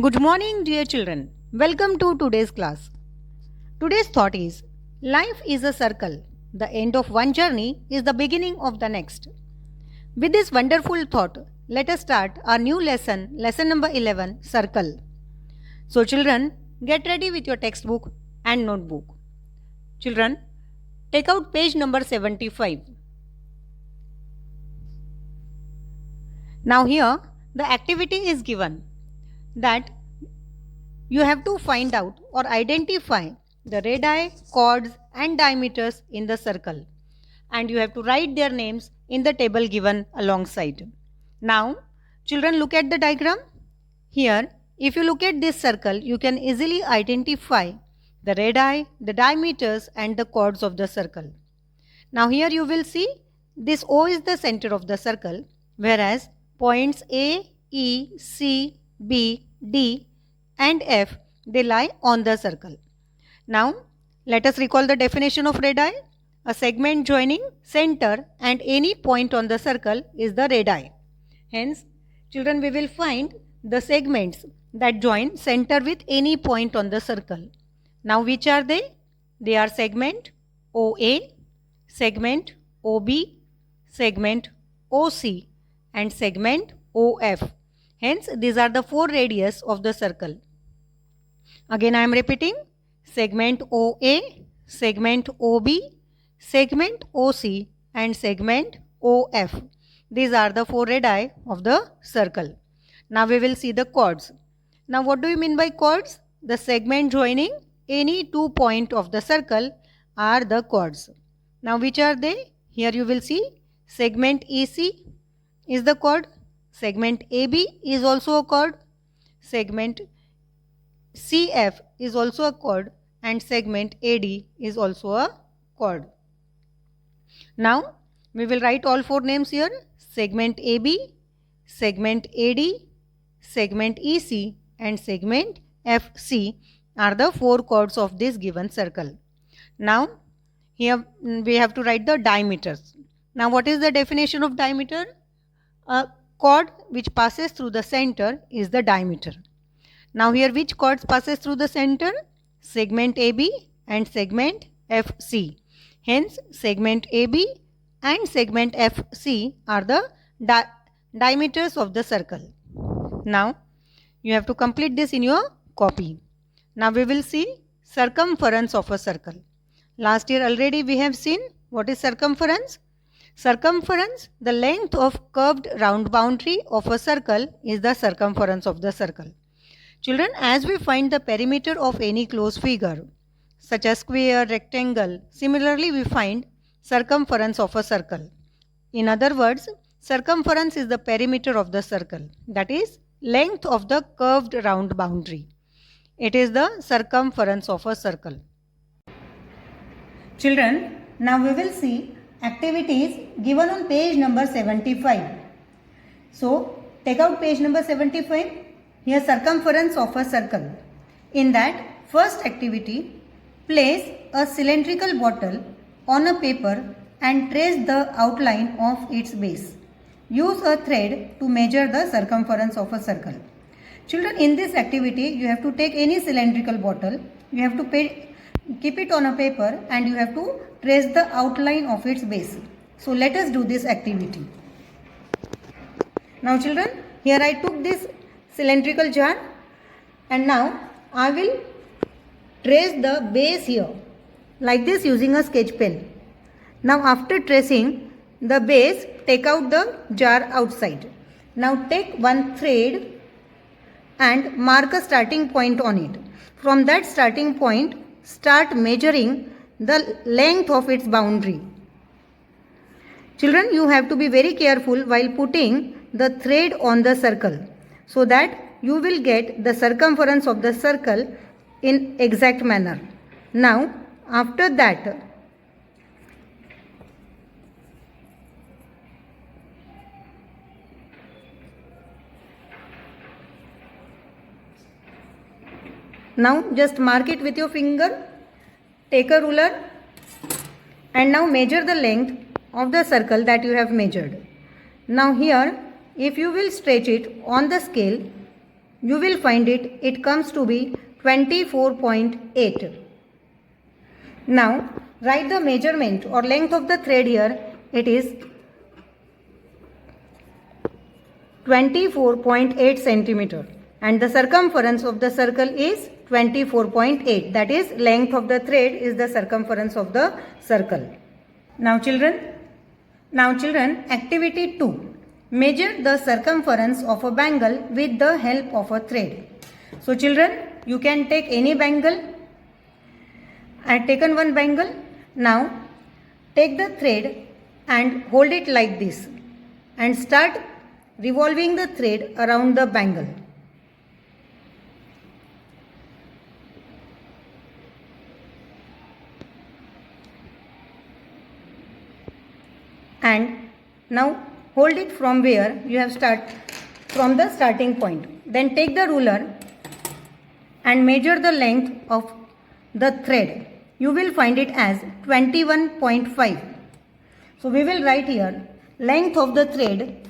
Good morning, dear children. Welcome to today's class. Today's thought is life is a circle. The end of one journey is the beginning of the next. With this wonderful thought, let us start our new lesson number 11, Circle. So, children, get ready with your textbook and notebook. Children, take out page number 75. Now, here the activity is given that you have to find out or identify the radii, chords and diameters in the circle, and you have to write their names in the table given alongside. Now, children, look at the diagram. Here, if you look at this circle, you can easily identify the radii, the diameters and the chords of the circle. Now, here you will see this O is the center of the circle, whereas points A, E, C, B, D and F, they lie on the circle. Now, let us recall the definition of radii. A segment joining center and any point on the circle is the radii. Hence, children, we will find the segments that join center with any point on the circle. Now, which are they? They are segment OA, segment OB, segment OC and segment OF. Hence, these are the four radius of the circle. Again, I am repeating: segment OA, segment OB, segment OC and segment OF. These are the four radii of the circle. Now, we will see the chords. Now, what do you mean by chords? The segment joining any 2 points of the circle are the chords. Now, which are they? Here you will see segment EC is the chord, segment AB is also a chord, segment CF is also a chord and segment AD is also a chord. Now, we will write all four names here: segment AB, segment AD, segment EC and segment FC are the four chords of this given circle. Now, here we have to write the diameters. Now, what is the definition of diameter? A chord which passes through the center is the diameter. Now, here which chords passes through the center? Segment AB and segment FC. Hence, segment AB and segment FC are the diameters of the circle. Now, you have to complete this in your copy. Now, we will see circumference of a circle. Last year already we have seen what is circumference. Circumference, the length of curved round boundary of a circle, is the circumference of the circle. Children, as we find the perimeter of any closed figure, such as square, rectangle, similarly we find circumference of a circle. In other words, circumference is the perimeter of the circle, that is, length of the curved round boundary. It is the circumference of a circle. Children, now we will see activities given on page number 75. So, take out page number 75. Here, circumference of a circle. In that, first activity, place a cylindrical bottle on a paper and trace the outline of its base. Use a thread to measure the circumference of a circle. Children, in this activity, you have to take any cylindrical bottle, you have to keep it on a paper and you have to trace the outline of its base. So, let us do this activity. Now, children, here I took this cylindrical jar and now I will trace the base here like this using a sketch pen. Now, after tracing the base, take out the jar outside. Now, take one thread and mark a starting point on it. From that starting point, start measuring the length of its boundary. Children, you have to be very careful while putting the thread on the circle, so that you will get the circumference of the circle in exact manner. Now, after that, now just mark it with your finger, take a ruler and now measure the length of the circle that you have measured. Now here, if you will stretch it on the scale, you will find it comes to be 24.8. Now write the measurement or length of the thread here. It is 24.8 centimeter and the circumference of the circle is 24.8. That is, length of the thread is the circumference of the circle. Now children, activity 2. Measure the circumference of a bangle with the help of a thread. So children, you can take any bangle. I have taken one bangle. Now take the thread and hold it like this and start revolving the thread around the bangle. And now hold it from where you have from the starting point. Then take the ruler and measure the length of the thread. You will find it as 21.5. So we will write here length of the thread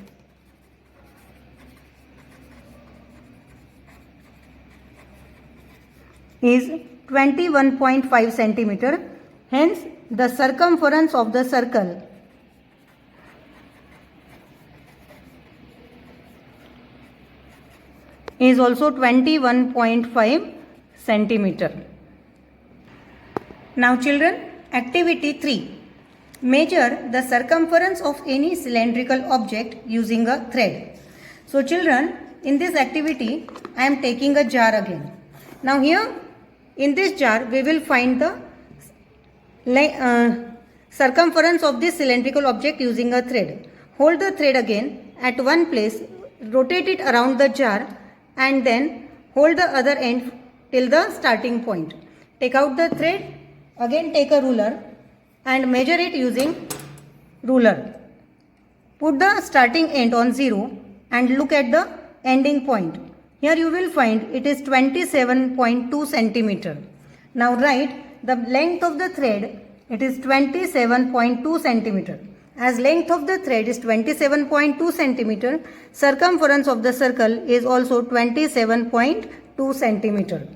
is 21.5 centimeter. Hence the circumference of the circle is also 21.5 centimeter. Now children, activity 3. Measure the circumference of any cylindrical object using a thread. So children, in this activity I am taking a jar again. Now here in this jar we will find the circumference of this cylindrical object using a thread. Hold the thread again at one place, rotate it around the jar and then hold the other end till the starting point. Take out the thread, again take a ruler and measure it using ruler. Put the starting end on 0 and look at the ending point. Here you will find it is 27.2 centimeter. Now write the length of the thread. It is 27.2 centimeter. As length of the thread is 27.2 centimeter, circumference of the circle is also 27.2 centimeter.